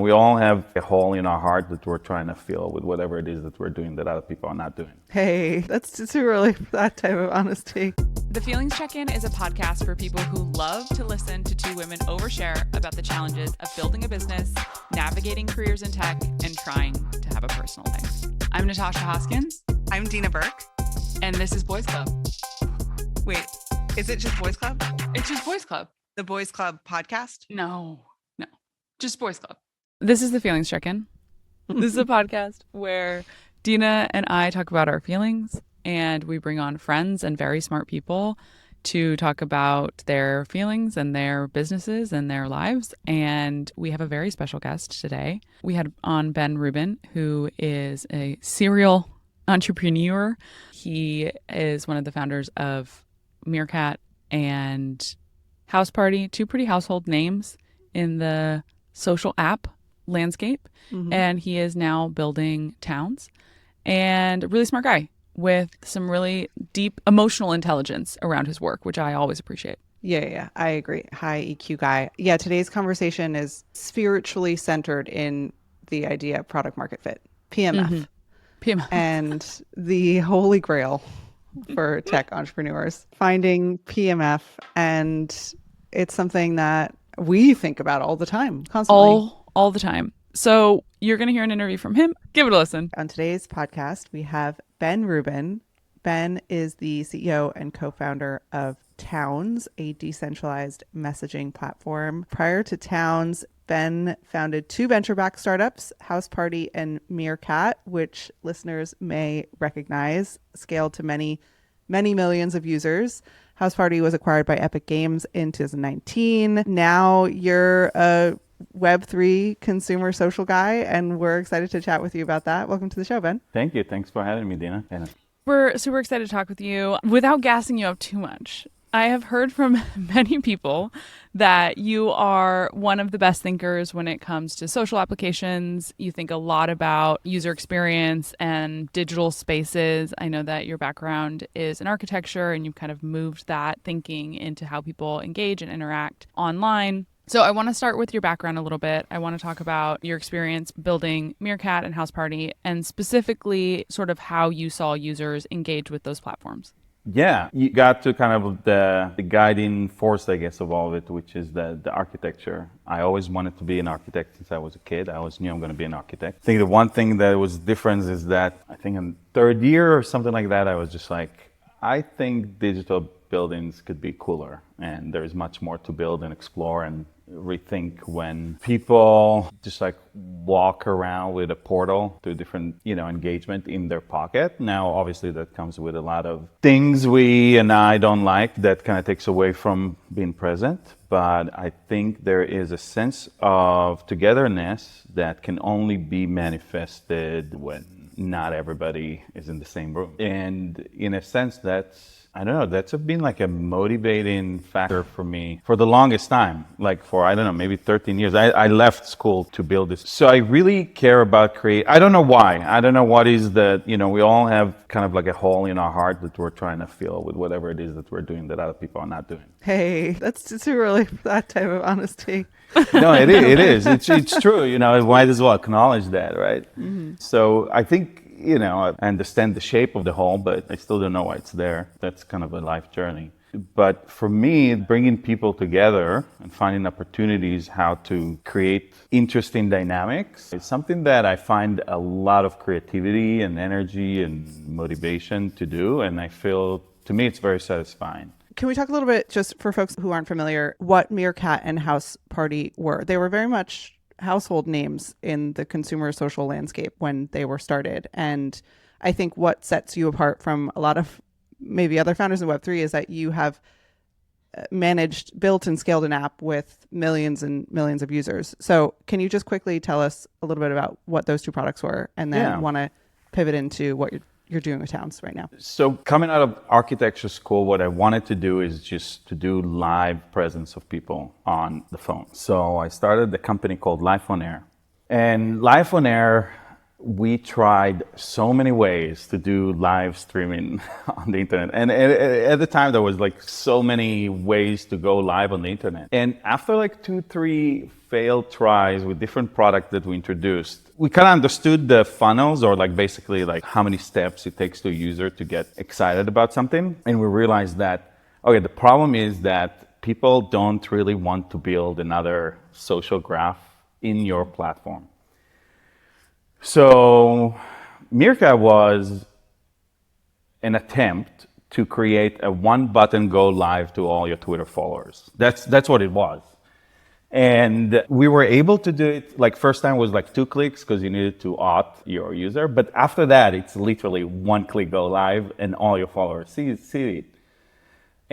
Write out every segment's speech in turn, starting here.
We all have a hole in our heart that we're trying to fill with whatever it is that we're doing that other people are not doing. Hey, that's too early for that type of honesty. The Feelings Check-In is a podcast for people who love to listen to two women overshare about the challenges of building a business, navigating careers in tech, and trying to have a personal life. I'm Natasha Hoskins. I'm Deana Burke. And this is Boys Club. Wait, is it just Boys Club? It's just Boys Club. The Boys Club podcast? No, just Boys Club. This is the Feelings Check-In. This is a podcast where Deana and I talk about our feelings, and we bring on friends and very smart people to talk about their feelings and their businesses and their lives. And we have a very special guest today. We had on Ben Rubin, who is a serial entrepreneur. He is one of the founders of Meerkat and Houseparty, two pretty household names in the social app landscape. And he is now building towns, and a really smart guy with some really deep emotional intelligence around his work, which I always appreciate. Yeah, I agree. High EQ guy. Yeah, today's conversation is spiritually centered in the idea of product market fit, PMF. PMF. And the holy grail for tech entrepreneurs, finding PMF. And it's something that we think about all the time, constantly. All the time. So you're going to hear an interview from him. Give it a listen. On today's podcast, we have Ben Rubin. Ben is the CEO and co-founder of Towns, a decentralized messaging platform. Prior to Towns, Ben founded two venture-backed startups, Houseparty and Meerkat, which listeners may recognize, scaled to many, many millions of users. Houseparty was acquired by Epic Games in 2019. Now you're a Web3 consumer social guy, and we're excited to chat with you about that. Welcome to the show, Ben. Thank you. Thanks for having me, Deana. We're super excited to talk with you. Without gassing you up too much, I have heard from many people that you are one of the best thinkers when it comes to social applications. You think a lot about user experience and digital spaces. I know that your background is in architecture, and you've kind of moved that thinking into how people engage and interact online. So I want to start with your background a little bit. I want to talk about your experience building Meerkat and Houseparty, and specifically sort of how you saw users engage with those platforms. Yeah, you got to kind of the guiding force, I guess, of all of it, which is the architecture. I always wanted to be an architect since I was a kid. I always knew I'm going to be an architect. I think the one thing that was different is that I think in third year or something like that, I was just like, I think digital buildings could be cooler, and there's much more to build and explore and rethink when people just like walk around with a portal to a different, engagement in their pocket. Now, obviously that comes with a lot of things we and I don't like that kind of takes away from being present. But I think there is a sense of togetherness that can only be manifested when not everybody is in the same room. And in a sense, that's been like a motivating factor for me for the longest time, like for, maybe 13 years. I left school to build this. So I really care about I don't know why. I don't know what is that, we all have kind of like a hole in our heart that we're trying to fill with whatever it is that we're doing that other people are not doing. Hey, that's too early for that type of honesty. No, it is. It's true. Might as well acknowledge that, right? Mm-hmm. So I think, I understand the shape of the hole, but I still don't know why it's there. That's kind of a life journey. But for me, bringing people together and finding opportunities how to create interesting dynamics is something that I find a lot of creativity and energy and motivation to do. And I feel, to me, it's very satisfying. Can we talk a little bit, just for folks who aren't familiar, what Meerkat and Houseparty were? They were very much household names in the consumer social landscape when they were started. And I think what sets you apart from a lot of maybe other founders in Web3 is that you have built and scaled an app with millions and millions of users. So can you just quickly tell us a little bit about what those two products were, and then want to pivot into what you're doing with Towns right now? So coming out of architecture school, what I wanted to do is just to do live presence of people on the phone. So I started a company called Life on Air. And Life on Air we tried so many ways to do live streaming on the internet. And at the time, there was like so many ways to go live on the internet. And after like 2-3 failed tries with different products that we introduced, we kind of understood the funnels, or like basically like how many steps it takes to a user to get excited about something. And we realized that, okay, the problem is that people don't really want to build another social graph in your platform. So Meerkat was an attempt to create a one button go live to all your Twitter followers. That's what it was. And we were able to do it, like first time was like 2 clicks because you needed to auth your user. But after that, it's literally 1 click go live and all your followers see it.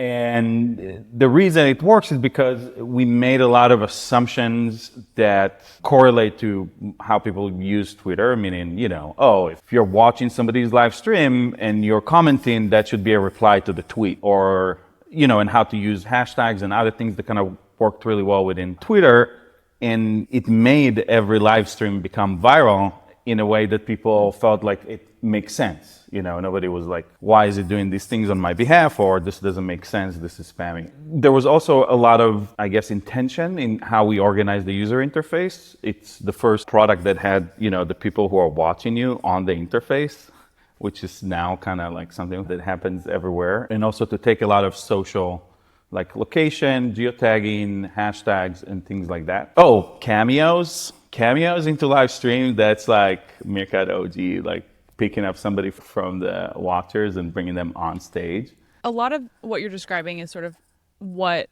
And the reason it works is because we made a lot of assumptions that correlate to how people use Twitter, meaning, if you're watching somebody's live stream and you're commenting, that should be a reply to the tweet, or, and how to use hashtags and other things that kind of worked really well within Twitter. And it made every live stream become viral in a way that people felt like it makes sense. Nobody was like, why is it doing these things on my behalf? Or this doesn't make sense, this is spammy. There was also a lot of, intention in how we organize the user interface. It's the first product that had, the people who are watching you on the interface, which is now kind of like something that happens everywhere. And also to take a lot of social, like location, geotagging, hashtags, and things like that. Oh, cameos into live stream. That's like Meerkat OG, like picking up somebody from the watchers and bringing them on stage. A lot of what you're describing is sort of what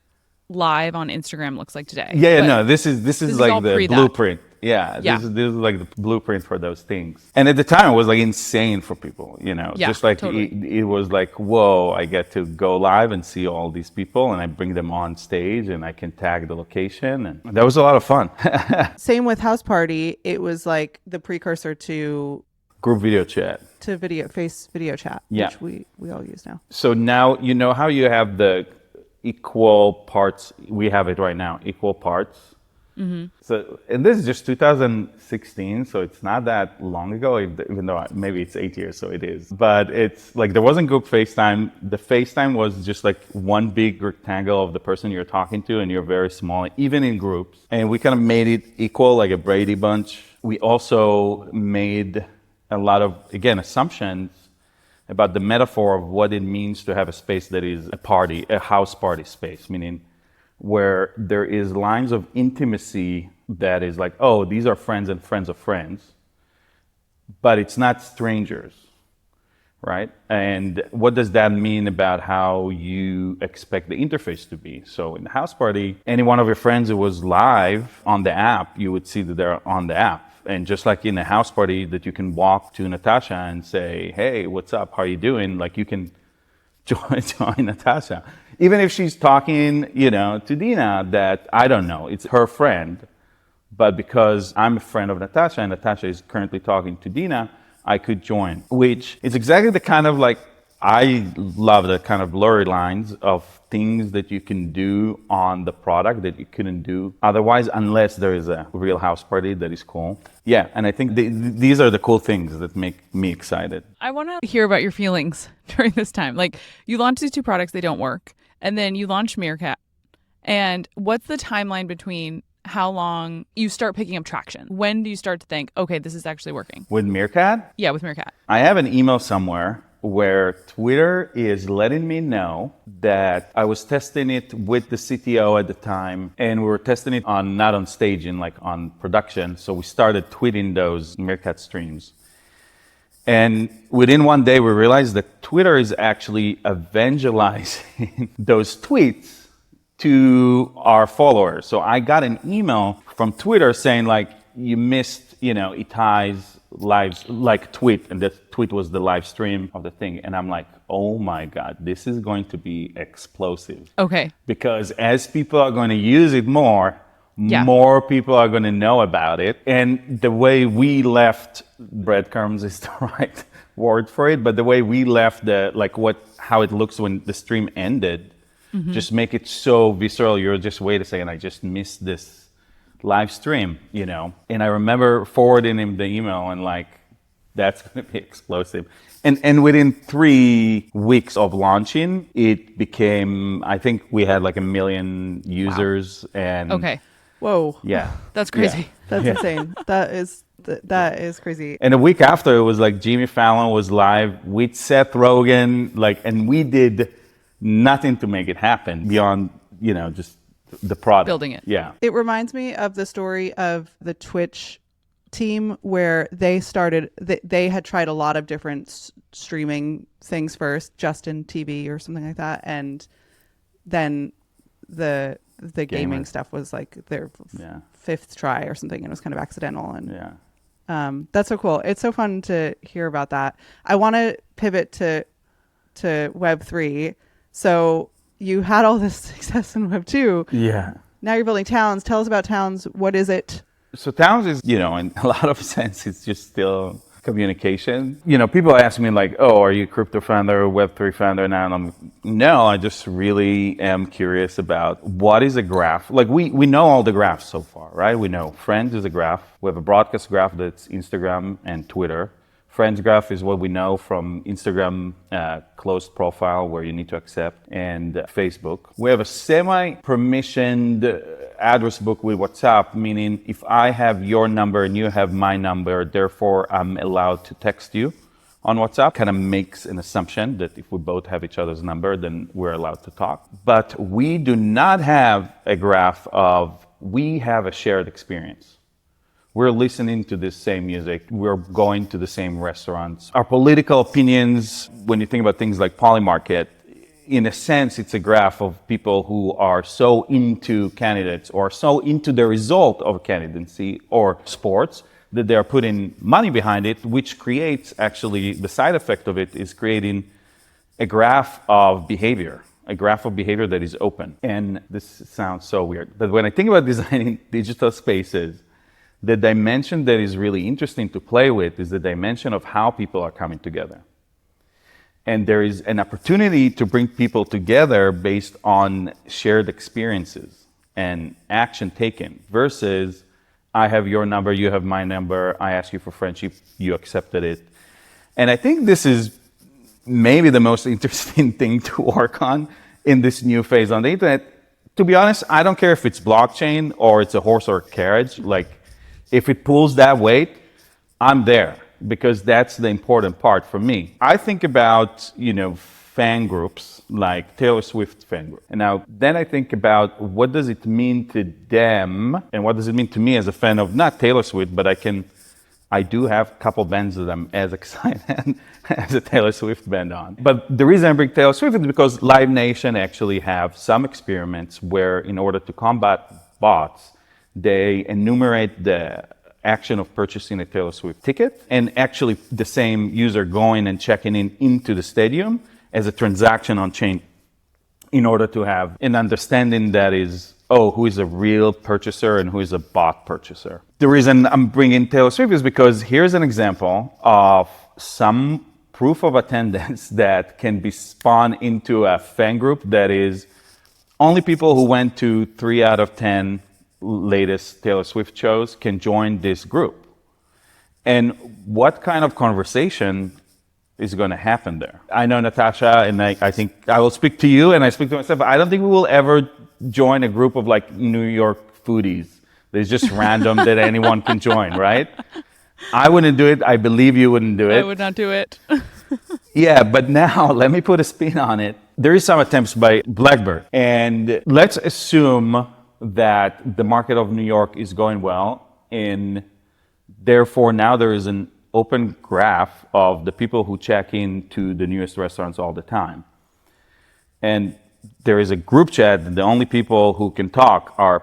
live on Instagram looks like today. This is like the blueprint. This is like the blueprint for those things. And at the time, it was like insane for people, just like totally. It was like, whoa, I get to go live and see all these people, and I bring them on stage, and I can tag the location, and that was a lot of fun. Same with Houseparty. It was like the precursor to group video chat, to face video chat, which we all use now. So now how you have the equal parts. We have it right now, equal parts. Mm-hmm. So, and this is just 2016, so it's not that long ago, even though maybe it's 8 years, so it is. But it's like there wasn't group FaceTime. The FaceTime was just like one big rectangle of the person you're talking to, and you're very small, even in groups. And we kind of made it equal, like a Brady Bunch. We also made a lot of, again, assumptions about the metaphor of what it means to have a space that is a party, a house party space, meaning where there is lines of intimacy that is like, oh, these are friends and friends of friends, but it's not strangers, right? And what does that mean about how you expect the interface to be? So in the Houseparty, any one of your friends who was live on the app, you would see that they're on the app. And just like in a Houseparty that you can walk to Natasha and say, hey, what's up? How are you doing? Like you can join Natasha. Even if she's talking, to Deana that I don't know, it's her friend. But because I'm a friend of Natasha and Natasha is currently talking to Deana, I could join, which is exactly the kind of like, I love the kind of blurry lines of things that you can do on the product that you couldn't do otherwise, unless there is a real Houseparty that is cool. Yeah, and I think these are the cool things that make me excited. I want to hear about your feelings during this time. Like, you launched these 2 products, they don't work, and then you launched Meerkat. And what's the timeline between how long you start picking up traction? When do you start to think, okay, this is actually working? With Meerkat? Yeah, with Meerkat. I have an email somewhere where Twitter is letting me know that I was testing it with the CTO at the time, and we were testing it not on staging, like on production. So we started tweeting those Meerkat streams. And within one day, we realized that Twitter is actually evangelizing those tweets to our followers. So I got an email from Twitter saying like, you missed, Itai's live tweet, and that tweet was the live stream of the thing. And I'm like, oh my God, this is going to be explosive. Okay. Because as people are going to use it more people are going to know about it. And the way we left, breadcrumbs is the right word for it, but the way we left how it looks when the stream ended, just make it so visceral. You're just, wait a second, I just missed this live stream, And I remember forwarding him the email and like That's going to be explosive. And within 3 weeks of launching, it became, I think we had like 1 million users. And Okay. Whoa. yeah. That's crazy. Yeah. That's insane. That is crazy. And a week after, it was like Jimmy Fallon was live with Seth Rogen, like, and we did nothing to make it happen beyond, just the product. Building it. Yeah. It reminds me of the story of the Twitch team where they started, they had tried a lot of different streaming things first, Justin TV or something like that. And then the gaming stuff was like their fifth try or something. And it was kind of accidental. And that's so cool. It's so fun to hear about that. I want to pivot to Web3. So you had all this success in Web2. Yeah. Now you're building Towns. Tell us about Towns. What is it? So Towns is, in a lot of sense, it's just still communication. People ask me like, oh, are you a crypto founder or Web3 founder now? And I'm like, no, I just really am curious about what is a graph. Like we know all the graphs so far, right? We know Friends is a graph. We have a broadcast graph that's Instagram and Twitter. Friends graph is what we know from Instagram closed profile where you need to accept, and Facebook. We have a semi-permissioned address book with WhatsApp, meaning if I have your number and you have my number, therefore I'm allowed to text you on WhatsApp. Kind of makes an assumption that if we both have each other's number, then we're allowed to talk. But we do not have a graph of, we have a shared experience. We're listening to the same music. We're going to the same restaurants. Our political opinions, when you think about things like Polymarket, in a sense, it's a graph of people who are so into candidates or so into the result of a candidacy or sports that they're putting money behind it, which creates actually, the side effect of it is creating a graph of behavior. A graph of behavior that is open. And this sounds so weird, but when I think about designing digital spaces, the dimension that is really interesting to play with is the dimension of how people are coming together. And there is an opportunity to bring people together based on shared experiences and action taken versus I have your number, you have my number, I asked you for friendship, you accepted it. And I think this is maybe the most interesting thing to work on in this new phase on the internet. To be honest, I don't care if it's blockchain or it's a horse or a carriage. Like, if it pulls that weight, I'm there because that's the important part for me. I think about, fan groups like Taylor Swift fan group. And now then I think about what does it mean to them and what does it mean to me as a fan of not Taylor Swift, but I do have a couple bands that I'm as excited as a Taylor Swift band on. But the reason I bring Taylor Swift is because Live Nation actually have some experiments where in order to combat bots, they enumerate the action of purchasing a Taylor Swift ticket and actually the same user going and checking into the stadium as a transaction on chain in order to have an understanding that is, who is a real purchaser and who is a bot purchaser. The reason I'm bringing Taylor Swift is because here's an example of some proof of attendance that can be spun into a fan group that is only people who went to 3 out of 10 latest Taylor Swift shows can join this group. And what kind of conversation is going to happen there? I know Natasha, and I think I will speak to you and I speak to myself, but I don't think we will ever join a group of like New York foodies. There's just random that anyone can join, right? I wouldn't do it. I believe you wouldn't do it. I would not do it. Yeah, but now let me put a spin on it. There is some attempts by Blackbird, and let's assume that the market of New York is going well, and therefore now there is an open graph of the people who check in to the newest restaurants all the time. And there is a group chat that the only people who can talk are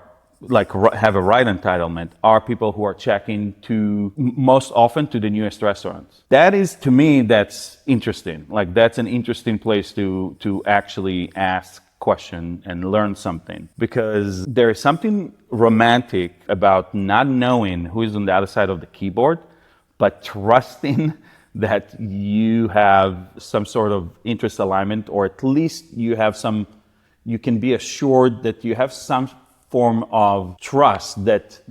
have a right entitlement are people who are checking to most often to the newest restaurants. That is, to me, that's interesting. Like, that's an interesting place to actually ask question and learn something, because there is something romantic about not knowing who is on the other side of the keyboard, but trusting that you have some sort of interest alignment, or at least you can be assured that you have some form of trust that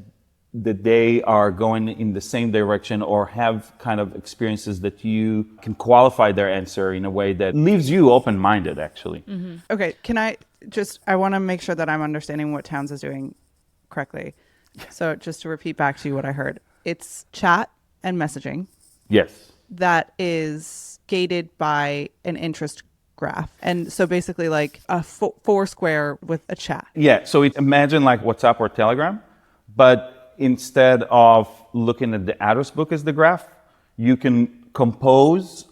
that they are going in the same direction or have kind of experiences that you can qualify their answer in a way that leaves you open-minded, actually. Okay, I want to make sure that I'm understanding what Towns is doing correctly. So just to repeat back to you what I heard, it's chat and messaging Yes. that is gated by an interest graph. And so basically like a Foursquare with a chat. Yeah, so imagine like WhatsApp or Telegram, but instead of looking at the address book as the graph, you can compose,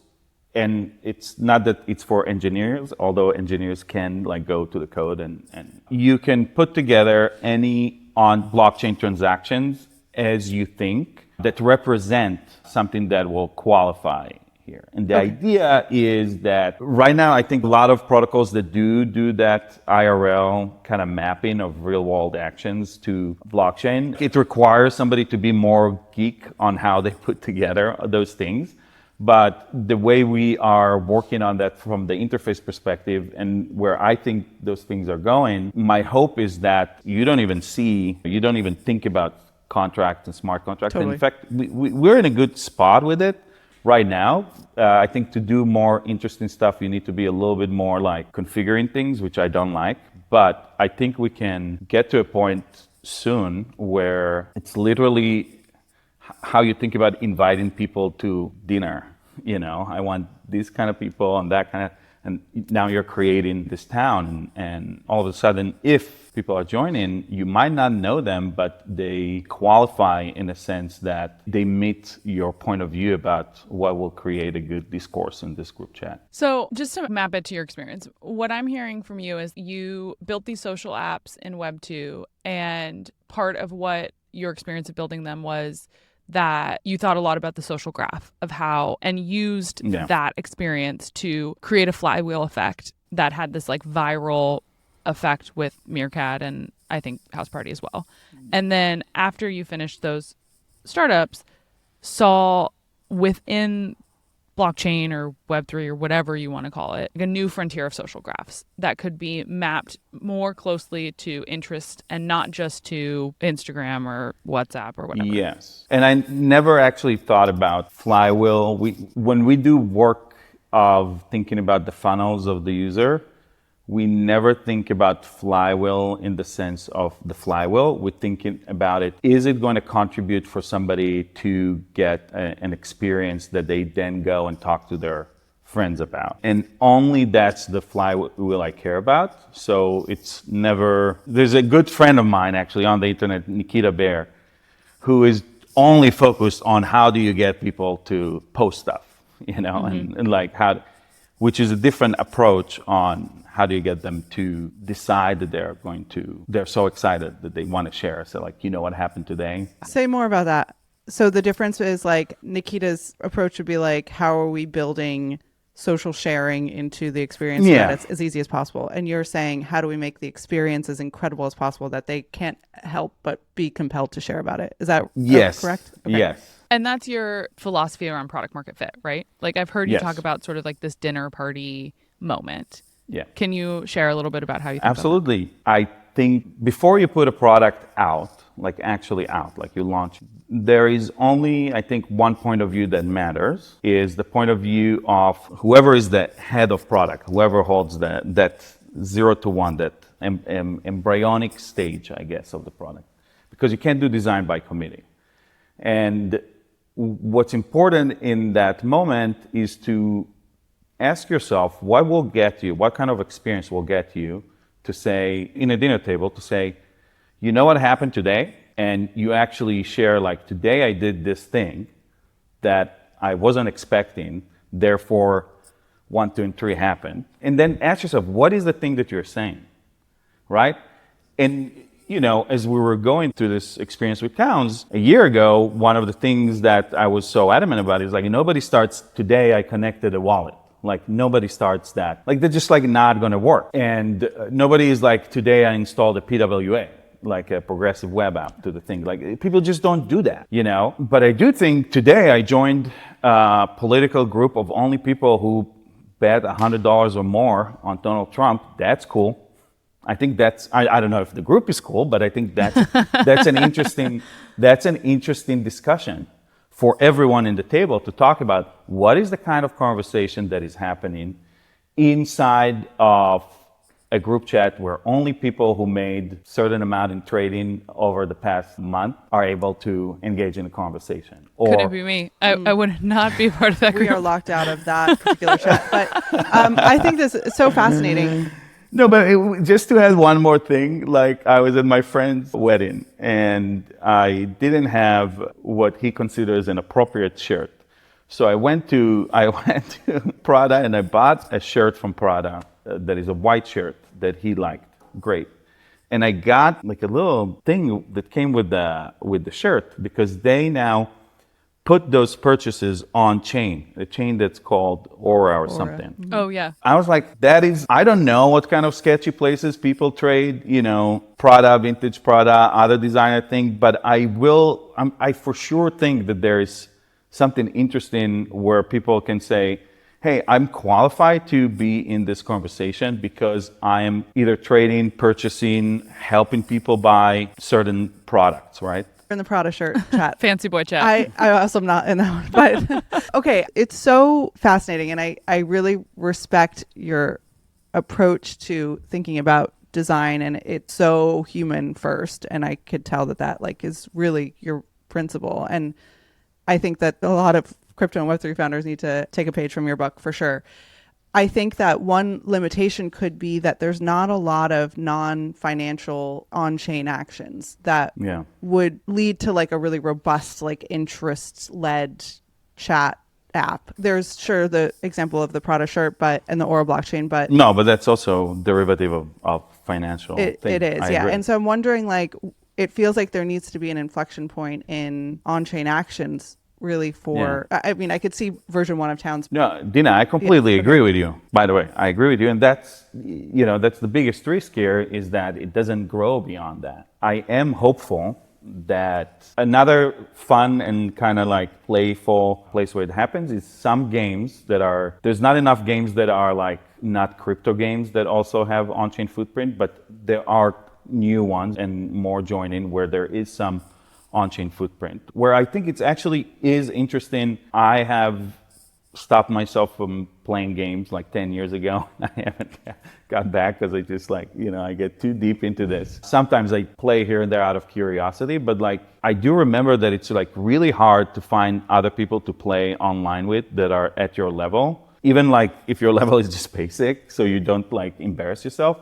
and it's not that it's for engineers, although engineers can like go to the code and you can put together any on blockchain transactions as you think that represent something that will qualify here. And the idea is that right now, I think a lot of protocols that do that IRL kind of mapping of real world actions to blockchain, it requires somebody to be more geek on how they put together those things. But the way we are working on that from the interface perspective and where I think those things are going, my hope is that you don't even think about contracts and smart contracts. Totally. In fact, we're in a good spot with it right now. I think to do more interesting stuff, you need to be a little bit more like configuring things, which I don't like. But I think we can get to a point soon where it's literally how you think about inviting people to dinner. You know, I want these kind of people and that kind of, and now you're creating this town, and all of a sudden, if people are joining, you might not know them, but they qualify in a sense that they meet your point of view about what will create a good discourse in this group chat. So just to map it to your experience, what I'm hearing from you is you built these social apps in Web 2, and part of what your experience of building them was that you thought a lot about the social graph of how, and used that experience to create a flywheel effect that had this like viral effect with Meerkat and I think Houseparty as well. And then after you finished those startups, saw within blockchain or Web3 or whatever you want to call it, like a new frontier of social graphs that could be mapped more closely to interest and not just to Instagram or WhatsApp or whatever. Yes. And I never actually thought about flywheel. When we do work of thinking about the funnels of the user, we never think about flywheel in the sense of the flywheel. We're thinking about it, is it going to contribute for somebody to get an experience that they then go and talk to their friends about? And only that's the flywheel I care about. So it's never, there's a good friend of mine actually on the internet, Nikita Bear, who is only focused on how do you get people to post stuff, you know, and like how, which is a different approach on how do you get them to decide that they're so excited that they want to share. So like, you know what happened today? Say more about that. So the difference is like Nikita's approach would be like, how are we building social sharing into the experience so that it's as easy as possible? And you're saying, how do we make the experience as incredible as possible that they can't help but be compelled to share about it? Is that correct? Okay. Yes. And that's your philosophy around product market fit, right? Like I've heard you talk about sort of like this dinner party moment. Yeah. Can you share a little bit about how you think Absolutely. About that? I think before you put a product out, like actually out, like you launch, there is only, I think, one point of view that matters, is the point of view of whoever is the head of product, whoever holds that 0 to 1, that embryonic stage, I guess, of the product. Because you can't do design by committee. And what's important in that moment is to ask yourself what will get you, what kind of experience will get you to say, in a dinner table, to say, you know what happened today? And you actually share like, today I did this thing that I wasn't expecting, therefore 1, 2, and 3 happened. And then ask yourself, what is the thing that you're saying, right? And you know, as we were going through this experience with Towns a year ago, one of the things that I was so adamant about is like, nobody starts, today I connected a wallet. Like nobody starts that. Like they're just like not going to work. And nobody is like, today I installed a PWA, like a progressive web app to the thing. Like people just don't do that, you know? But I do think today I joined a political group of only people who bet $100 or more on Donald Trump. That's cool. I think I don't know if the group is cool, but I think that's an interesting discussion for everyone in the table to talk about what is the kind of conversation that is happening inside of a group chat where only people who made certain amount in trading over the past month are able to engage in a conversation. Couldn't be me. I would not be part of that We group. are locked out of that particular chat. But I think this is so fascinating. No, but just to add one more thing, like I was at my friend's wedding and I didn't have what he considers an appropriate shirt. So I went to Prada and I bought a shirt from Prada that is a white shirt that he liked. Great. And I got like a little thing that came with the shirt because they now put those purchases on chain, a chain that's called Aura or something. Mm-hmm. Oh, yeah. I was like, I don't know what kind of sketchy places people trade, Prada, vintage Prada, other designer thing, but I for sure think that there is something interesting where people can say, hey, I'm qualified to be in this conversation because I am either trading, purchasing, helping people buy certain products, right? In the Prada shirt chat. Fancy boy chat. I also am not in that one. But okay, it's so fascinating. And I really respect your approach to thinking about design. And it's so human first. And I could tell that like is really your principle. And I think that a lot of crypto and Web3 founders need to take a page from your book for sure. I think that one limitation could be that there's not a lot of non-financial on-chain actions that would lead to like a really robust, like interest-led chat app. There's sure the example of the Prada shirt, and the Aura blockchain, but no, but that's also derivative of financial. It is, I yeah. agree. And so I'm wondering, like, it feels like there needs to be an inflection point in on-chain actions. Really I mean, I could see version 1 of Towns. No, Deana, I completely agree with you. By the way, I agree with you. And that's the biggest risk here is that it doesn't grow beyond that. I am hopeful that another fun and kind of like playful place where it happens is some games there's not enough games that are like not crypto games that also have on-chain footprint, but there are new ones and more joining where there is some on-chain footprint. Where I think it's actually is interesting, I have stopped myself from playing games like 10 years ago. I haven't got back because I just I get too deep into this. Sometimes I play here and there out of curiosity, but like I do remember that it's like really hard to find other people to play online with that are at your level. Even like if your level is just basic, so you don't like embarrass yourself.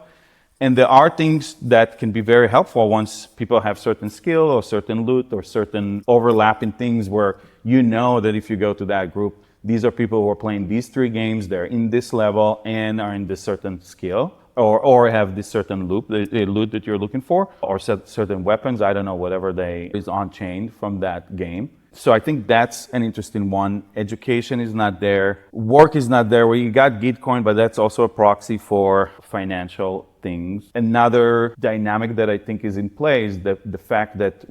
And there are things that can be very helpful once people have certain skill or certain loot or certain overlapping things where you know that if you go to that group, these are people who are playing these 3 games, they're in this level and are in this certain skill or have this certain loot that you're looking for or certain weapons, I don't know, whatever is on chain from that game. So I think that's an interesting one. Education is not there. Work is not there. Well, you got Gitcoin, but that's also a proxy for financial things. Another dynamic that I think is in play is the fact that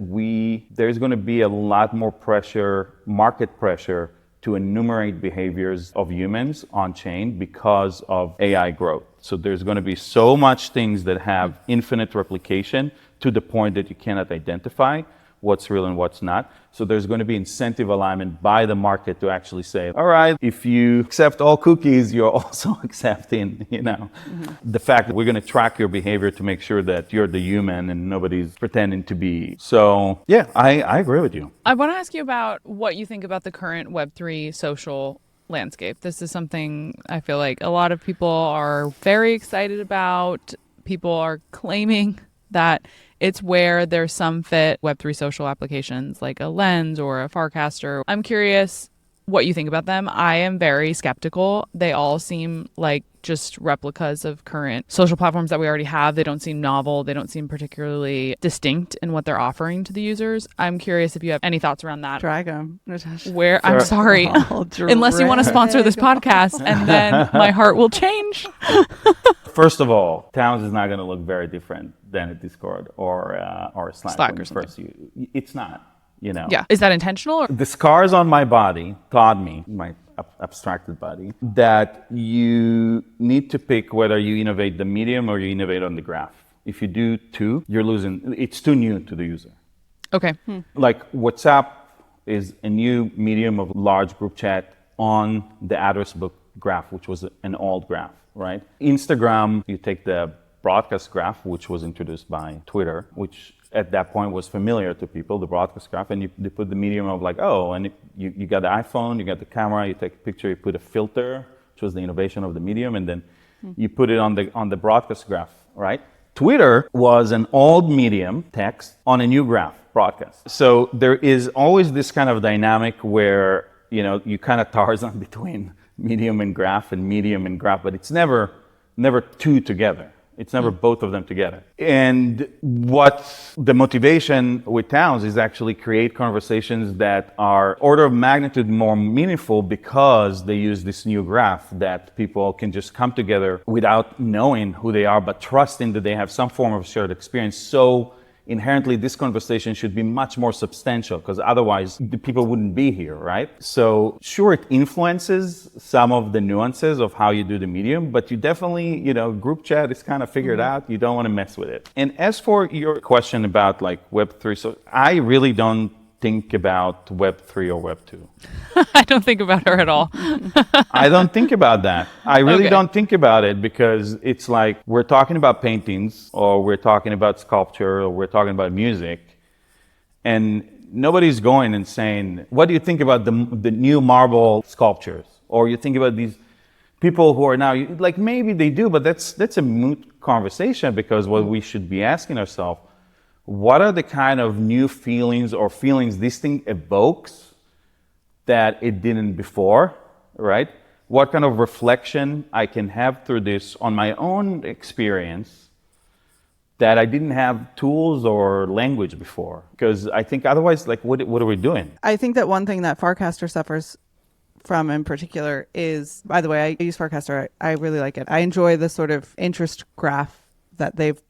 there's going to be a lot more pressure, market pressure, to enumerate behaviors of humans on chain because of AI growth. So there's going to be so much things that have infinite replication to the point that you cannot identify what's real and what's not. So there's going to be incentive alignment by the market to actually say, all right, if you accept all cookies, you're also accepting, the fact that we're going to track your behavior to make sure that you're the human and nobody's pretending to be. So yeah, I agree with you. I want to ask you about what you think about the current Web3 social landscape. This is something I feel like a lot of people are very excited about. People are claiming that it's where there's some fit Web3 social applications like a Lens or a Farcaster. I'm curious what you think about them. I am very skeptical. They all seem like just replicas of current social platforms that we already have. They don't seem novel. They don't seem particularly distinct in what they're offering to the users. I'm curious if you have any thoughts around that. Drag 'em, Natasha. I'm sorry. Unless you want to sponsor this podcast and then my heart will change. First of all, Towns is not going to look very different than a Discord or Slack or something. It's not, Yeah. Is that intentional? The scars on my body taught me, my abstracted body, that you need to pick whether you innovate the medium or you innovate on the graph. If you do two, you're losing. It's too new to the user. Okay. Like WhatsApp is a new medium of large group chat on the address book graph, which was an old graph, right? Instagram, you take the broadcast graph, which was introduced by Twitter, which at that point was familiar to people, the broadcast graph, and you put the medium of like, oh, and you got the iPhone, you got the camera, you take a picture, you put a filter, which was the innovation of the medium, and then you put it on the broadcast graph, right? Twitter was an old medium, text, on a new graph, broadcast. So there is always this kind of dynamic where, you kind of Tarzan between medium and graph, but it's never two together. It's never both of them together. And what the motivation with Towns is actually create conversations that are order of magnitude more meaningful because they use this new graph that people can just come together without knowing who they are, but trusting that they have some form of shared experience. So inherently, this conversation should be much more substantial because otherwise the people wouldn't be here, right? So sure, it influences some of the nuances of how you do the medium, but you definitely, group chat is kind of figured out. You don't want to mess with it. And as for your question about like Web3, so I really don't think about Web3 or Web2. I don't think about her at all. I don't think about that. I really Okay. don't think about it because it's like we're talking about paintings or we're talking about sculpture or we're talking about music, and nobody's going and saying, what do you think about the new marble sculptures? Or you think about these people who are now, like maybe they do, but that's a moot conversation because what we should be asking ourselves, what are the kind of new feelings or feelings this thing evokes that it didn't before, right? What kind of reflection I can have through this on my own experience that I didn't have tools or language before? Because I think otherwise, like, what are we doing? I think that one thing that Farcaster suffers from in particular is, by the way, I use Farcaster. I really like it. I enjoy the sort of interest graph that they've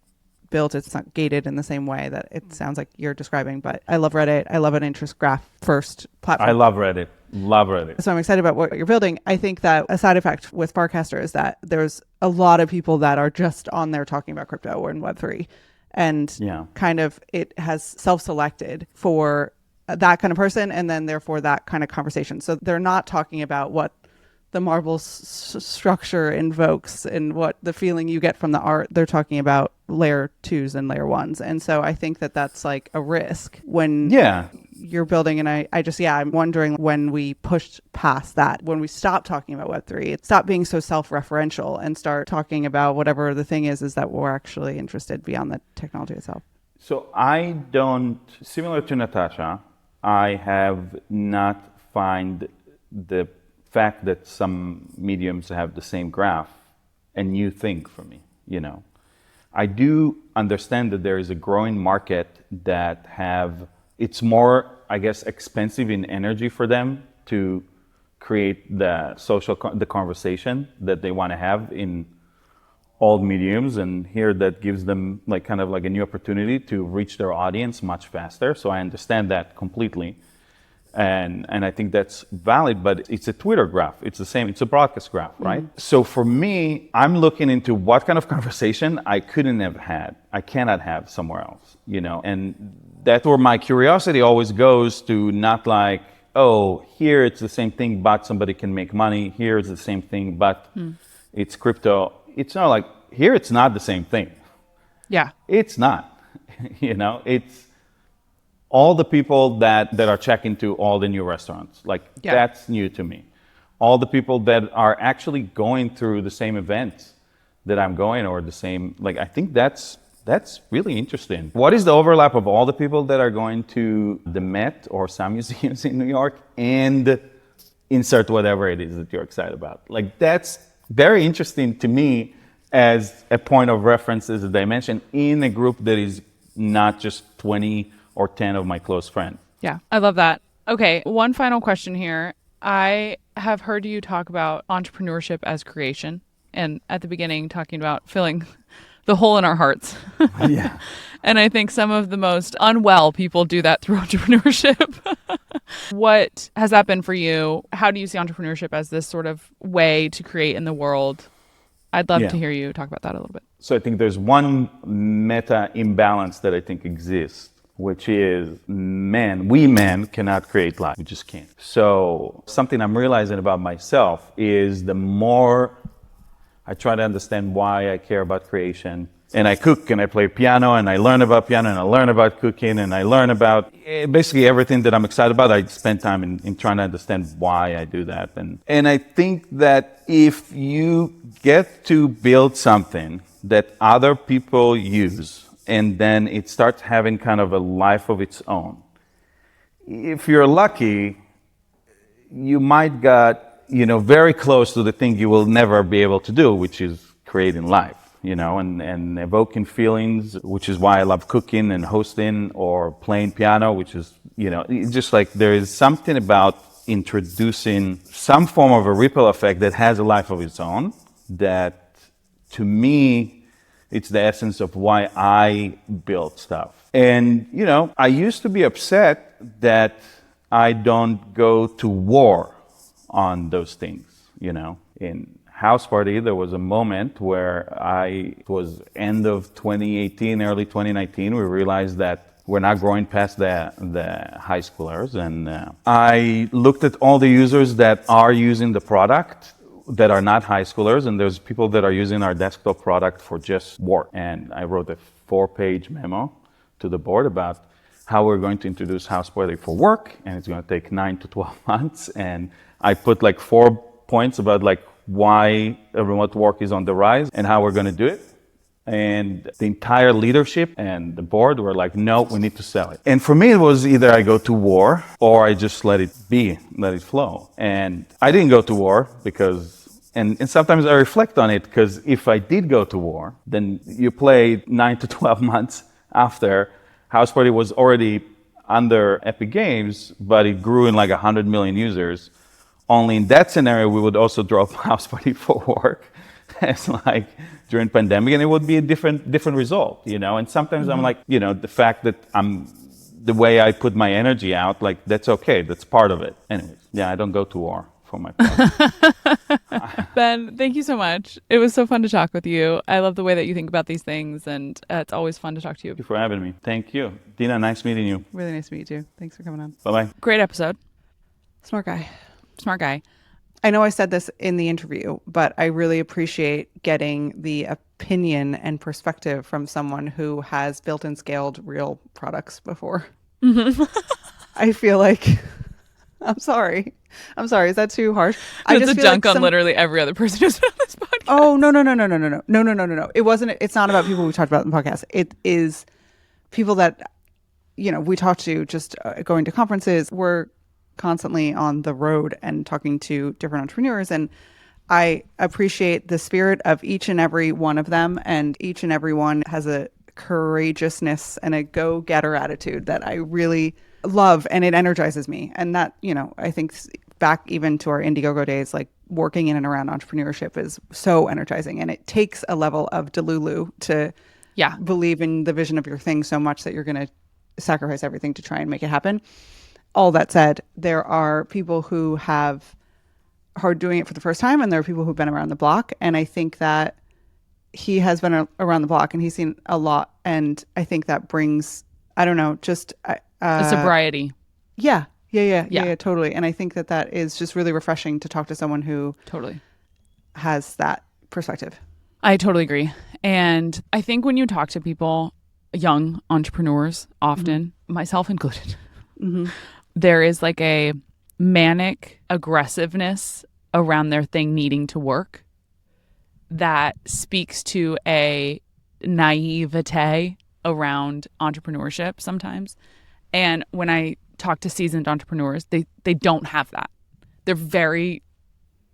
built. It's not gated in the same way that it sounds like you're describing, but I love Reddit. I love an interest graph first platform. I love Reddit. Love Reddit. So I'm excited about what you're building. I think that a side effect with Farcaster is that there's a lot of people that are just on there talking about crypto or in Web3. And kind of it has self-selected for that kind of person and then therefore that kind of conversation. So they're not talking about what the marble structure invokes and what the feeling you get from the art. They're talking about layer 2s and layer 1s. And so I think that that's like a risk when you're building. And I'm wondering when we push past that, when we stop talking about Web3, stop being so self-referential and start talking about whatever the thing is that we're actually interested beyond the technology itself. So I don't, similar to Natasha, I have not find the fact that some mediums have the same graph a new thing for me, I do understand that there is a growing market that it's more, I guess, expensive in energy for them to create the the conversation that they want to have in old mediums, and here that gives them like kind of like a new opportunity to reach their audience much faster. So I understand that completely. And I think that's valid, but it's a Twitter graph. It's the same, it's a broadcast graph, right? So for me, I'm looking into what kind of conversation I cannot have somewhere else, and that's where my curiosity always goes to, not like, oh, here it's the same thing, but somebody can make money. Here it's the same thing, but it's crypto. It's not like, here it's not the same thing. Yeah. It's not, it's all the people that are checking to all the new restaurants. That's new to me. All the people that are actually going through the same events that I'm going, or the same, I think that's really interesting. What is the overlap of all the people that are going to the Met or some museums in New York and insert whatever it is that you're excited about? That's very interesting to me as a point of reference, as a dimension in a group that is not just 20 or 10 of my close friends. Yeah, I love that. Okay, one final question here. I have heard you talk about entrepreneurship as creation, and at the beginning talking about filling the hole in our hearts. Yeah. And I think some of the most unwell people do that through entrepreneurship. What has that been for you? How do you see entrepreneurship as this sort of way to create in the world? I'd love Yeah. to hear you talk about that a little bit. So I think there's one meta imbalance that I think exists, which is we men cannot create life. We just can't. So something I'm realizing about myself is the more I try to understand why I care about creation, and I cook and I play piano and I learn about piano and I learn about cooking and I learn about basically everything that I'm excited about. I spend time in trying to understand why I do that. And I think that if you get to build something that other people use and then it starts having kind of a life of its own, if you're lucky, you might get, very close to the thing you will never be able to do, which is creating life. And evoking feelings, which is why I love cooking and hosting or playing piano, which is, it's just like there is something about introducing some form of a ripple effect that has a life of its own that, to me, it's the essence of why I build stuff. And, I used to be upset that I don't go to war on those things, In Houseparty, there was a moment where it was end of 2018, early 2019, we realized that we're not growing past the high schoolers. And I looked at all the users that are using the product that are not high schoolers, and there's people that are using our desktop product for just work. And I wrote a 4-page memo to the board about how we're going to introduce Houseparty for work, and it's going to take 9 to 12 months. And I put 4 points about why remote work is on the rise and how we're going to do it. And the entire leadership and the board were like, no, we need to sell it. And for me, it was either I go to war or I just let it be, let it flow. And I didn't go to war because, and sometimes I reflect on it, because if I did go to war, then you play 9 to 12 months after, Houseparty was already under Epic Games, but it grew in 100 million users. Only in that scenario, we would also drop Houseparty for work as during pandemic, and it would be a different result, And sometimes I'm the fact that the way I put my energy out, that's okay. That's part of it. Anyways, I don't go to war for my part. Ben, thank you so much. It was so fun to talk with you. I love the way that you think about these things, and it's always fun to talk to you. Thank you for having me. Thank you. Deana, nice meeting you. Really nice to meet you. Thanks for coming on. Bye-bye. Great episode. Smart guy. Smart guy. I know I said this in the interview, but I really appreciate getting the opinion and perspective from someone who has built and scaled real products before. Mm-hmm. I feel like, I'm sorry. Is that too harsh? It's a dunk on literally every other person who's been on this podcast. Oh, no. It's not about people we talked about in the podcast. It is people that, we talk to just going to conferences. We're constantly on the road and talking to different entrepreneurs, and I appreciate the spirit of each and every one of them, and each and every one has a courageousness and a go-getter attitude that I really love, and it energizes me. And that, I think back even to our Indiegogo days, working in and around entrepreneurship is so energizing, and it takes a level of delulu to believe in the vision of your thing so much that you're going to sacrifice everything to try and make it happen. All that said, there are people who are doing it for the first time, and there are people who've been around the block. And I think that he has been around the block and he's seen a lot. And I think that brings, I don't know, just a sobriety. Yeah, totally. And I think that is just really refreshing to talk to someone who totally has that perspective. I totally agree. And I think when you talk to people, young entrepreneurs, often, myself included, there is a manic aggressiveness around their thing needing to work that speaks to a naivete around entrepreneurship sometimes. And when I talk to seasoned entrepreneurs, they don't have that. They're very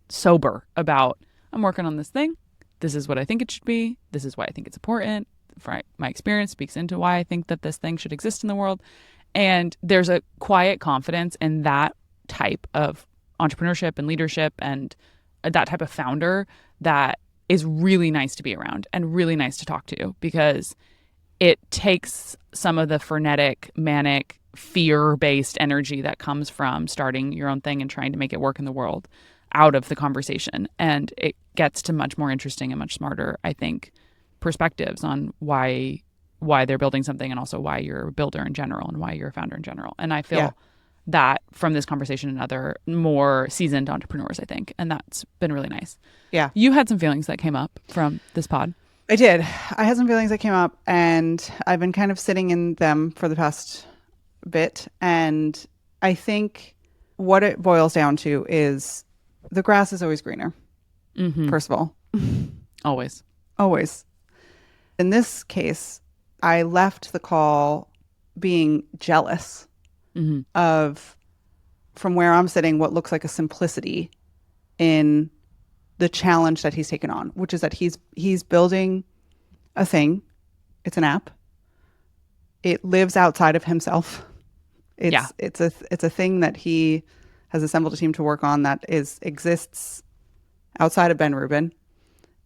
sober about, I'm working on this thing. This is what I think it should be. This is why I think it's important. My experience speaks into why I think that this thing should exist in the world. And there's a quiet confidence in that type of entrepreneurship and leadership and that type of founder that is really nice to be around and really nice to talk to, because it takes some of the frenetic, manic, fear-based energy that comes from starting your own thing and trying to make it work in the world out of the conversation. And it gets to much more interesting and much smarter, I think, perspectives on why they're building something, and also why you're a builder in general and why you're a founder in general. And I feel that from this conversation and other more seasoned entrepreneurs, I think. And that's been really nice. Yeah. You had some feelings that came up from this pod. I did. I had some feelings that came up, and I've been kind of sitting in them for the past bit. And I think what it boils down to is the grass is always greener, first of all. Always. Always. In this case, I left the call being jealous of, from where I'm sitting, what looks like a simplicity in the challenge that he's taken on, which is that he's building a thing. It's an app. It lives outside of himself. It's a thing that he has assembled a team to work on that exists outside of Ben Rubin.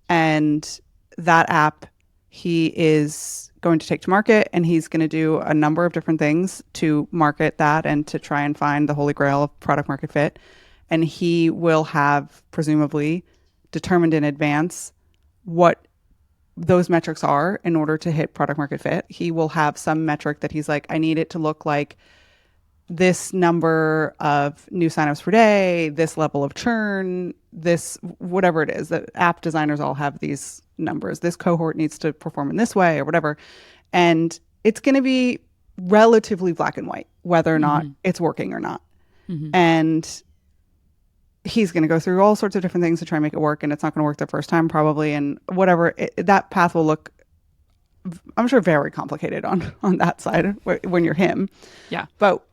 And that app he is going to take to market, and he's going to do a number of different things to market that and to try and find the holy grail of product market fit. And he will have presumably determined in advance what those metrics are in order to hit product market fit. He will have some metric that he's like, I need it to look like this number of new signups per day, this level of churn, this, whatever it is. The app designers all have these numbers. This cohort needs to perform in this way or whatever. And it's going to be relatively black and white, whether or not it's working or not. And he's going to go through all sorts of different things to try and make it work. And it's not going to work the first time probably. And whatever, that path will look, I'm sure, very complicated on that side when you're him. Yeah. But